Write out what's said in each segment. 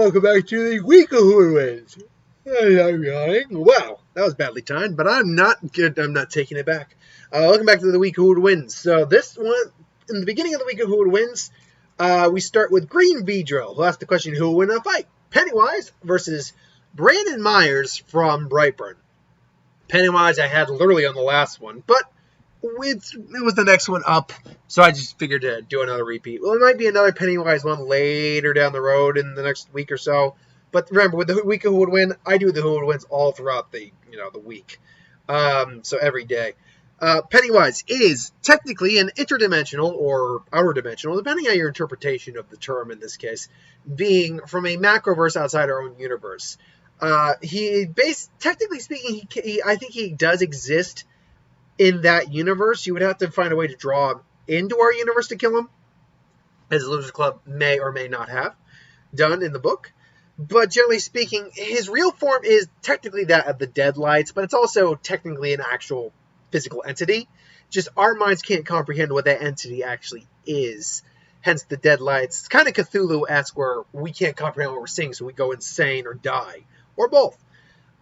welcome back to the week of Who Wins. I'm yawning. Wow, that was badly timed, but I'm not good. I'm not taking it back. Welcome back to the week of Who Wins. So this one, in the beginning of the week of Who Wins, we start with Green Vedro, who asked the question, who will win a fight? Pennywise versus Brandon Myers from Brightburn. Pennywise I had literally on the last one, but it was the next one up, so I just figured to do another repeat. Well, it might be another Pennywise one later down the road in the next week or so. But remember, with the week of Who Would Win, I do the Who Would Wins all throughout the week, so every day. Pennywise is technically an interdimensional or outer dimensional, depending on your interpretation of the term in this case, being from a macroverse outside our own universe. Technically speaking, I think he does exist in that universe. You would have to find a way to draw him into our universe to kill him, as the Losers Club may or may not have done in the book. But generally speaking, his real form is technically that of the Deadlights, but it's also technically an actual physical entity. Just our minds can't comprehend what that entity actually is. Hence the Deadlights. It's kind of Cthulhu-esque, where we can't comprehend what we're seeing, so we go insane or die, or both.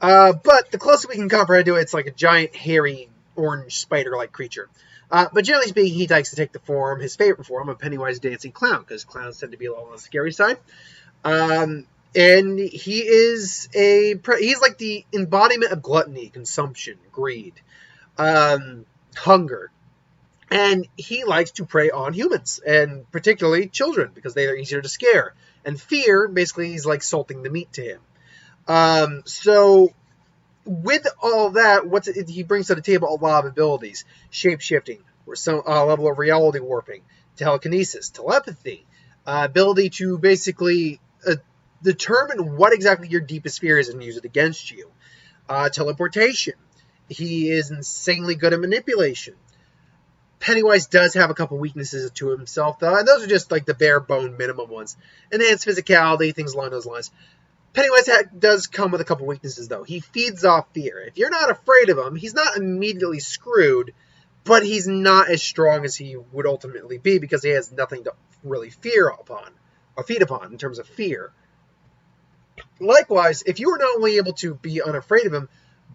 But the closer we can comprehend to it, it's like a giant, hairy, orange spider-like creature. But generally speaking, he likes to take his favorite form, of Pennywise dancing clown, because clowns tend to be a little on the scary side. And he's like the embodiment of gluttony, consumption, greed, hunger. And he likes to prey on humans, and particularly children, because they are easier to scare. And fear, basically, he's like salting the meat to him. So with all that, he brings to the table a lot of abilities: shape-shifting, or some level of reality warping, telekinesis, telepathy, ability to basically determine what exactly your deepest fear is and use it against you, teleportation. He is insanely good at manipulation. Pennywise does have a couple weaknesses to himself, though, and those are just like the bare bone minimum ones. Enhanced physicality, things along those lines. Pennywise does come with a couple weaknesses, though. He feeds off fear. If you're not afraid of him, he's not immediately screwed, but he's not as strong as he would ultimately be, because he has nothing to really feed upon in terms of fear. Likewise, if you were not only able to be unafraid of him,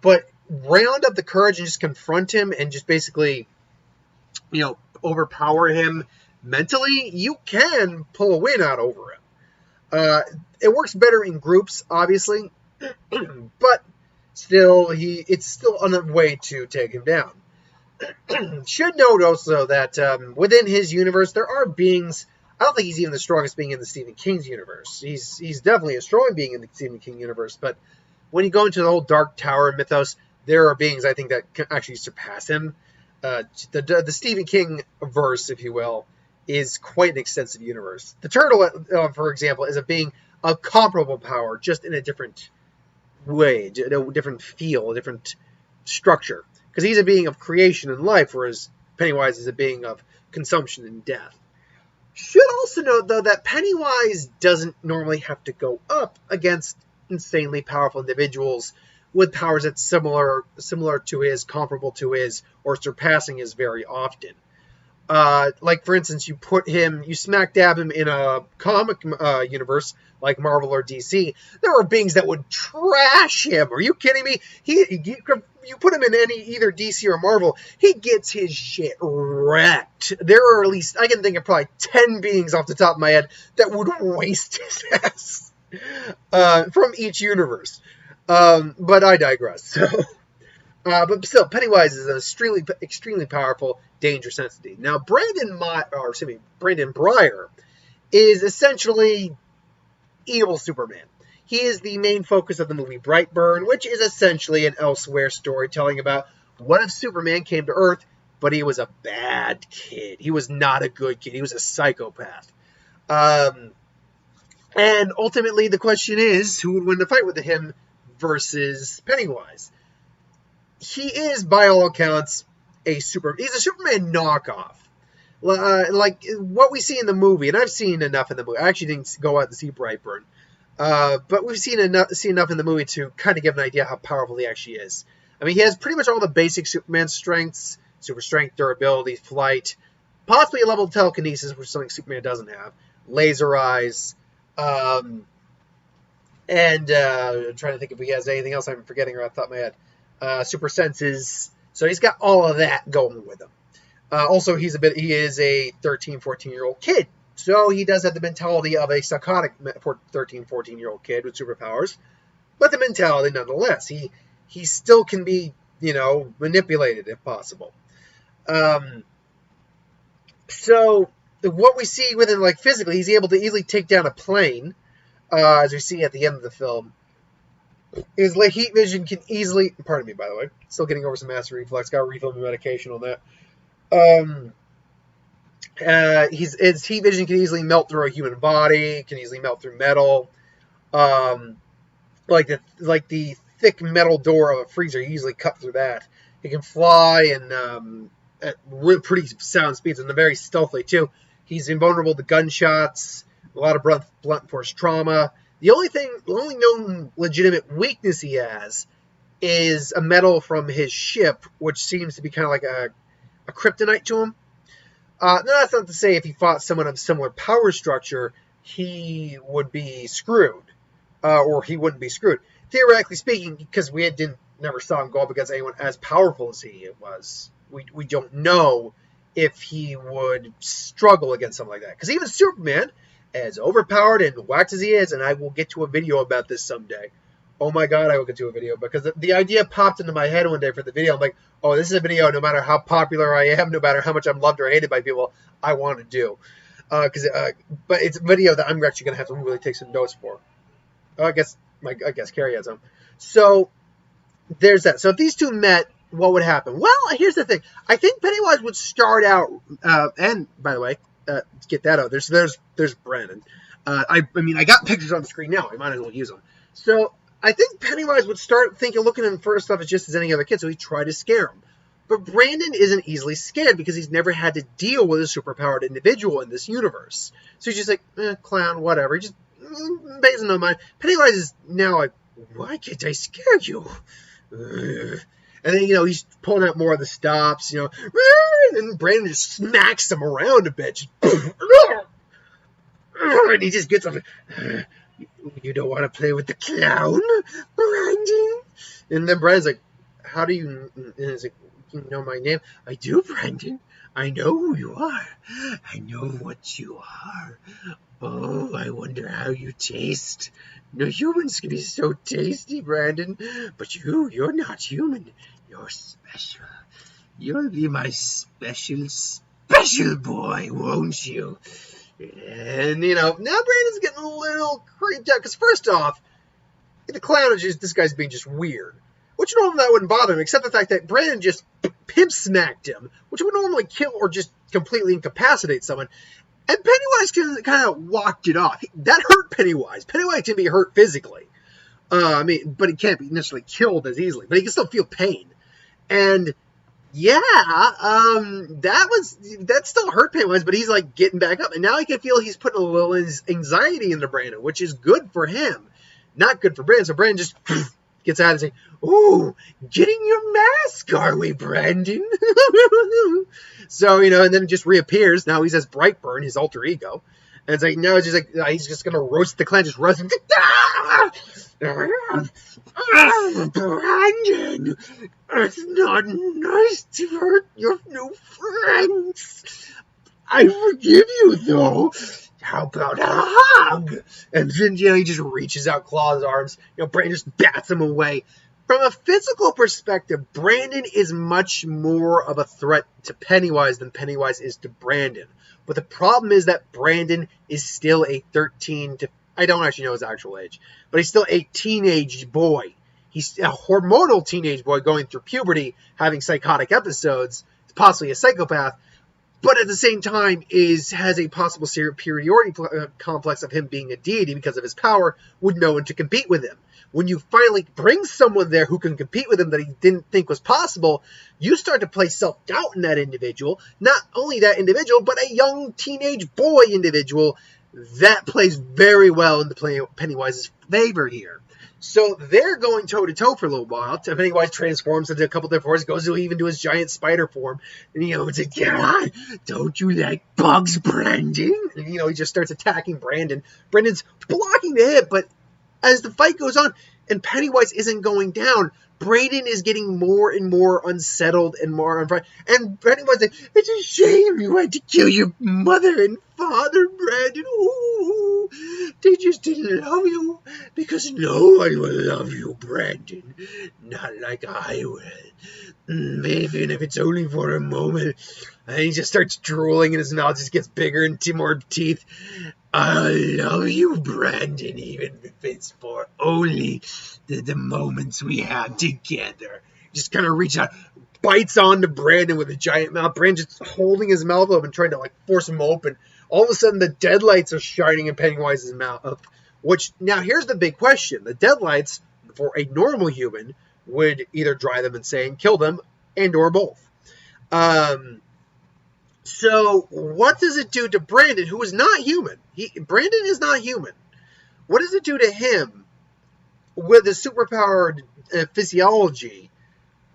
but round up the courage and just confront him and just basically, overpower him mentally, you can pull a win out over him. It works better in groups, obviously, but still, it's still on a way to take him down. Should note also that within his universe, there are beings. I don't think he's even the strongest being in the Stephen King's universe. He's definitely a strong being in the Stephen King universe, but when you go into the whole Dark Tower mythos, there are beings, I think, that can actually surpass him. The Stephen King verse, if you will, is quite an extensive universe. The turtle, for example, is a being of comparable power, just in a different way, a different feel, a different structure. Because he's a being of creation and life, whereas Pennywise is a being of consumption and death. Should also note, though, that Pennywise doesn't normally have to go up against insanely powerful individuals with powers that's similar to his, comparable to his, or surpassing his very often. Like, for instance, you smack dab him in a comic universe like Marvel or DC, there are beings that would trash him. Are you kidding me? You put him in either DC or Marvel, he gets his shit wrecked. There are at least, I can think of probably 10 beings off the top of my head that would waste his ass from each universe. But I digress. But still, Pennywise is an extremely powerful, dangerous entity. Now, Brandon Breyer is essentially evil Superman. He is the main focus of the movie Brightburn, which is essentially an elsewhere story telling about what if Superman came to Earth, but he was a bad kid. He was not a good kid. He was a psychopath. And ultimately, the question is, who would win the fight with him versus Pennywise? He is, by all accounts, he's a Superman knockoff. Like what we see in the movie, and I've seen enough in the movie. I actually didn't go out to see Brightburn. But we've seen enough in the movie to kind of give an idea how powerful he actually is. I mean, he has pretty much all the basic Superman strengths: super strength, durability, flight, possibly a level of telekinesis, which is something Superman doesn't have, laser eyes, And I'm trying to think if he has anything else I'm forgetting or off the top of my head. Super senses. So he's got all of that going with him. Also, he is a 13, 14-year-old kid. So he does have the mentality of a psychotic 13, 14-year-old kid with superpowers. But the mentality nonetheless. He still can be, manipulated if possible. So what we see with him, like physically, he's able to easily take down a plane, as we see at the end of the film. His heat vision can easily, pardon me, by the way, still getting over some acid reflux, got to refill my medication on that. His heat vision can easily melt through a human body, can easily melt through metal. Like the thick metal door of a freezer, he easily cut through that. He can fly and at pretty sound speeds, and very stealthily too. He's invulnerable to gunshots, a lot of blunt force trauma. The only known legitimate weakness he has is a metal from his ship, which seems to be kind of like a kryptonite to him. Now, that's not to say if he fought someone of similar power structure, he would be screwed, or he wouldn't be screwed. Theoretically speaking, because we never saw him go up against anyone as powerful as he was, we don't know if he would struggle against something like that. Because even Superman, as overpowered and whacked as he is, and I will get to a video about this someday. Oh my God, I will get to a video, because the idea popped into my head one day for the video. I'm like, oh, this is a video, no matter how popular I am, no matter how much I'm loved or hated by people, I want to do. But it's a video that I'm actually going to have to really take some notes for. I guess Carrie has some. So there's that. So if these two met, what would happen? Well, here's the thing. I think Pennywise would start out, and by the way, get that out. There's Brandon. I got pictures on the screen now. I might as well use them. So I think Pennywise would start looking at him first off as just as any other kid, so he'd try to scare him. But Brandon isn't easily scared because he's never had to deal with a superpowered individual in this universe. So he's just like, clown, whatever. He just pays no mind. Pennywise is now like, why can't I scare you? And then, he's pulling out more of the stops, and then Brandon just smacks him around a bit. And he just gets up. You don't want to play with the clown, Brandon? And then Brandon's like, how do you... And he's like, you know my name? I do, Brandon. I know who you are. I know what you are. Oh, I wonder how you taste. No humans can be so tasty, Brandon. But you're not human. You're special. You'll be my special boy, won't you? And, now Brandon's getting a little creeped out. Because first off, the clown is this guy's being just weird. Which normally that wouldn't bother him, except the fact that Brandon just pimp smacked him, which would normally kill or just completely incapacitate someone. And Pennywise kind of walked it off. That hurt Pennywise. Pennywise can be hurt physically. But he can't be necessarily killed as easily. But he can still feel pain. And yeah, that still hurt Pennywise, but he's like getting back up. And now I can feel he's putting a little anxiety into Brandon, which is good for him. Not good for Brandon. So Brandon just gets out and says, ooh, getting your mask, are we, Brandon? So, and then it just reappears. Now he's as Brightburn, his alter ego. And it's like, now it's just like, he's just going to roast the clown, just roast him. Brandon, it's not nice to hurt your new friends. I forgive you, though. How about a hug? And then, he just reaches out, claws arms. Brandon just bats him away. From a physical perspective, Brandon is much more of a threat to Pennywise than Pennywise is to Brandon. But the problem is that Brandon is still a 13 to... I don't actually know his actual age. But he's still a teenage boy. He's a hormonal teenage boy going through puberty, having psychotic episodes, possibly a psychopath. But at the same time, has a possible superiority complex of him being a deity because of his power, with no one to compete with him. When you finally bring someone there who can compete with him that he didn't think was possible, you start to place self-doubt in that individual. Not only that individual, but a young teenage boy individual. That plays very well into Pennywise's favor here. So they're going toe-to-toe for a little while. Pennywise transforms into a couple different forms, goes even to his giant spider form. And, it's like, yeah, don't you like bugs, Brandon? And, he just starts attacking Brandon. Brandon's blocking the hit, but as the fight goes on and Pennywise isn't going down, Brandon is getting more and more unsettled and more unfriendly. And Pennywise is like, it's a shame you had to kill your mother and father, Brandon. Ooh, they just didn't love you because no one will love you, Brandon. Not like I will. Even if it's only for a moment. And he just starts drooling and his mouth just gets bigger and more teeth. I love you, Brandon, even if it's for only the moments we have together. Just kind of reach out, bites onto Brandon with a giant mouth. Brandon just holding his mouth open, trying to force him open. All of a sudden, the deadlights are shining in Pennywise's mouth. Which, now here's the big question. The deadlights, for a normal human, would either drive them insane, kill them, and or both. So, what does it do to Brandon, who is not human? Brandon is not human. What does it do to him with his superpowered physiology?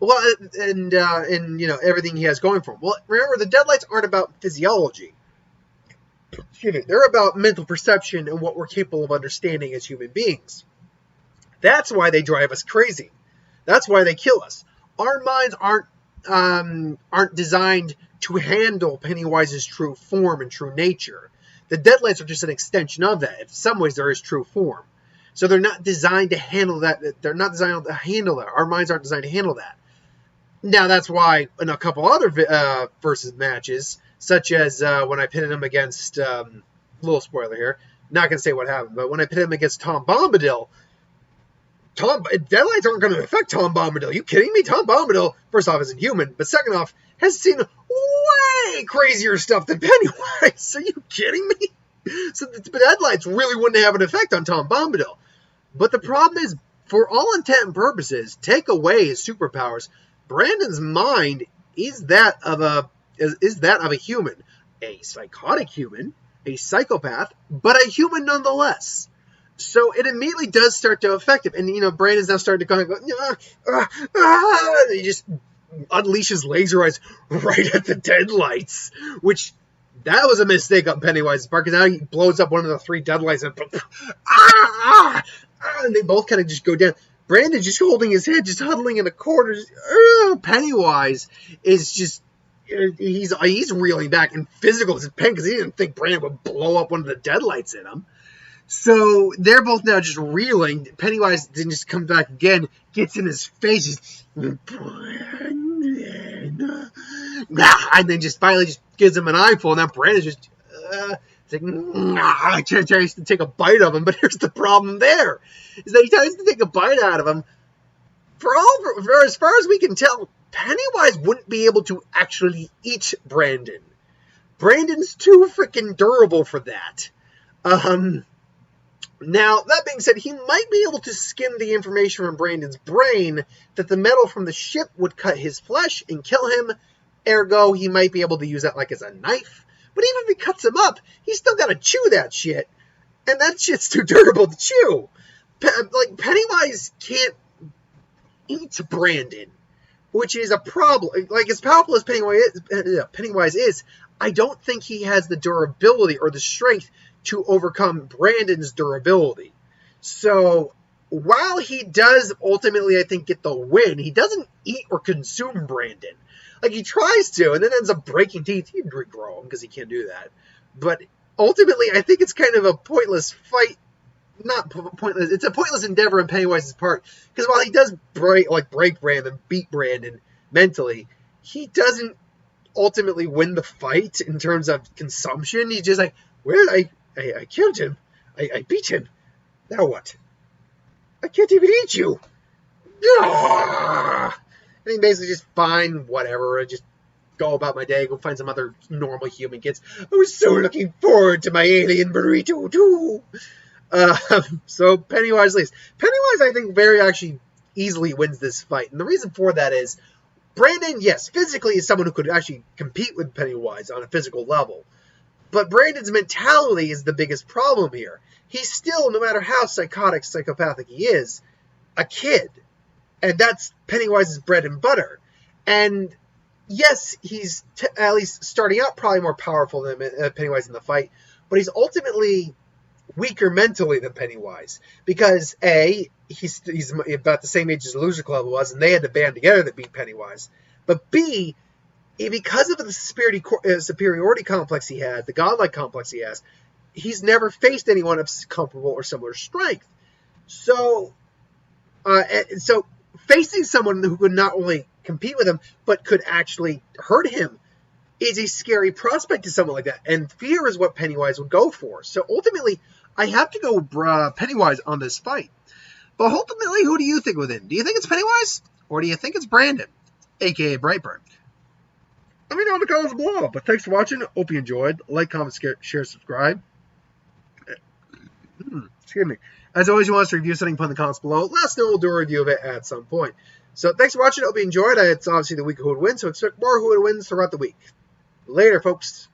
Well, and everything he has going for him. Well, remember, the deadlights aren't about physiology. Excuse me. They're about mental perception and what we're capable of understanding as human beings. That's why they drive us crazy. That's why they kill us. Our minds aren't designed to handle Pennywise's true form and true nature. The deadlights are just an extension of that. In some ways, there is true form. So they're not designed to handle that. They're not designed to handle that. Our minds aren't designed to handle that. Now, that's why in a couple other versus matches, such as when I pitted him against, little spoiler here, not going to say what happened, but when I pitted him against Tom Bombadil, deadlights aren't going to affect Tom Bombadil. Are you kidding me? Tom Bombadil, first off, isn't human, but second off, has seen way crazier stuff than Pennywise. Are you kidding me? So the deadlights really wouldn't have an effect on Tom Bombadil. But the problem is, for all intent and purposes, take away his superpowers, Brandon's mind is that of a human, a psychotic human, a psychopath, but a human nonetheless. So it immediately does start to affect him. And, Brandon's now starting to kind of go, and he just unleashes laser eyes right at the deadlights, which that was a mistake on Pennywise's part, because now he blows up one of the three deadlights and they both kind of just go down. Brandon just holding his head, just huddling in a corner. Pennywise is just, he's reeling back in physical pain because he didn't think Brandon would blow up one of the deadlights in him. So they're both now just reeling. Pennywise then just comes back again, gets in his face, and then just finally just gives him an eyeful. And now Brandon just tries to take a bite of him. But here's the problem there, is that he tries to take a bite out of him. For as far as we can tell, Pennywise wouldn't be able to actually eat Brandon. Brandon's too freaking durable for that. Now, that being said, he might be able to skim the information from Brandon's brain that the metal from the ship would cut his flesh and kill him. Ergo, he might be able to use that as a knife. But even if he cuts him up, he's still got to chew that shit. And that shit's too durable to chew. Pennywise can't eat Brandon, which is a problem. As powerful as Pennywise is, I don't think he has the durability or the strength to overcome Brandon's durability. So, while he does ultimately, I think, get the win, he doesn't eat or consume Brandon. He tries to, and then ends up breaking teeth. He'd regrow him because he can't do that. But ultimately, I think it's kind of a pointless fight. Not pointless. It's a pointless endeavor on Pennywise's part. Because while he does break Brandon, beat Brandon mentally, he doesn't ultimately win the fight in terms of consumption. He's just I killed him. I beat him. Now what? I can't even eat you. And he basically just, fine, whatever. I just go about my day, go find some other normal human kids. I was so looking forward to my alien burrito, too. So Pennywise leaves. Pennywise, I think, very actually easily wins this fight. And the reason for that is, Brandon, yes, physically is someone who could actually compete with Pennywise on a physical level. But Brandon's mentality is the biggest problem here. He's still, no matter how psychopathic he is, a kid. And that's Pennywise's bread and butter. And yes, he's at least starting out probably more powerful than Pennywise in the fight. But he's ultimately weaker mentally than Pennywise, because A, he's about the same age as Loser Club was, and they had to band together to beat Pennywise. But B, because of the superiority complex he had, the godlike complex he has, he's never faced anyone of comparable or similar strength. So facing someone who could not only compete with him, but could actually hurt him is a scary prospect to someone like that. And fear is what Pennywise would go for. So ultimately, I have to go with Pennywise on this fight. But ultimately, who do you think will win? Do you think it's Pennywise? Or do you think it's Brandon, a.k.a. Brightburn? Let me know in the comments below. But thanks for watching. Hope you enjoyed. Like, comment, share, subscribe. Excuse me. As always, you want us to review something, put in the comments below. Let us know. We'll do a review of it at some point. So thanks for watching. Hope you enjoyed. It's obviously the week of who would win, so expect more who would wins throughout the week. Later, folks.